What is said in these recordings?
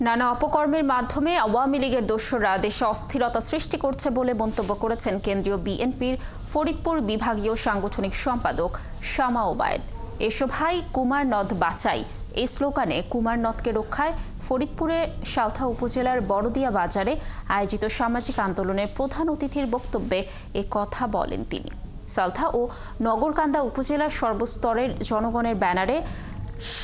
নানা অপকর্মের মাধ্যমে আওয়ামী লীগের দোসররা দেশে অস্থিরতা সৃষ্টি করছে বলে মন্তব্য করেছেন কেন্দ্রীয় বিএনপির ফরিদপুর বিভাগীয় সাংগঠনিক সম্পাদক শামা ওবায়েদ। এসো ভাই কুমার নদ বাঁচাই এই স্লোগানে কুমার নদকে রক্ষায় ফরিদপুরে সালথা উপজেলার বড়দিয়া বাজারে আয়োজিত সামাজিক আন্দোলনের প্রধান অতিথির বক্তব্যে এ কথা বলেন তিনি। সালথা ও নগরকান্দা উপজেলার সর্বস্তরের জনগণের ব্যানারে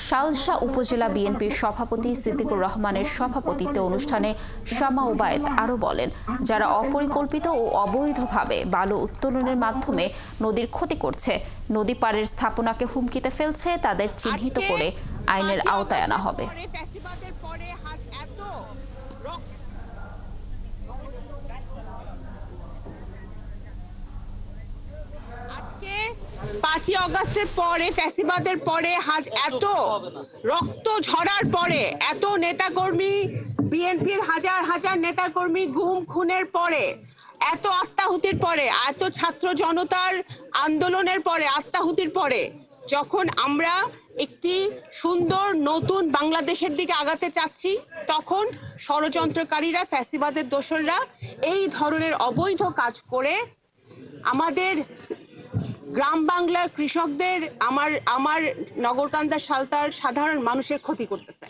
শালশা উপজেলা বিএনপির সভাপতি সিদ্দিকুর রহমানের সভাপতিত্বে অনুষ্ঠানে শামা ওবায়েদ আরও বলেন, যারা অপরিকল্পিত ও অবৈধভাবে বালু উত্তোলনের মাধ্যমে নদীর ক্ষতি করছে, নদী পাড়ের স্থাপনাকে হুমকিতে ফেলছে, তাদের চিহ্নিত করে আইনের আওতায় আনা হবে। 5ই আগস্টের পরে ফ্যাসিবাদের পরে এত রক্ত ঝরার পরে এত নেতাকর্মী বিএনপির হাজার হাজার নেতাকর্মী গুম খুনের পরে এত আত্মাহুতির পরে এত ছাত্র জনতার আন্দোলনের পরে আত্মাহুতির পরে যখন আমরা একটি সুন্দর নতুন বাংলাদেশের দিকে আগাতে চাচ্ছি, তখন ষড়যন্ত্রকারীরা ফ্যাসিবাদের দোসররা এই ধরনের অবৈধ কাজ করে আমাদের গ্রাম বাংলার কৃষকদের আমার নগরকান্দা সালতার সাধারণ মানুষের ক্ষতি করতেছে।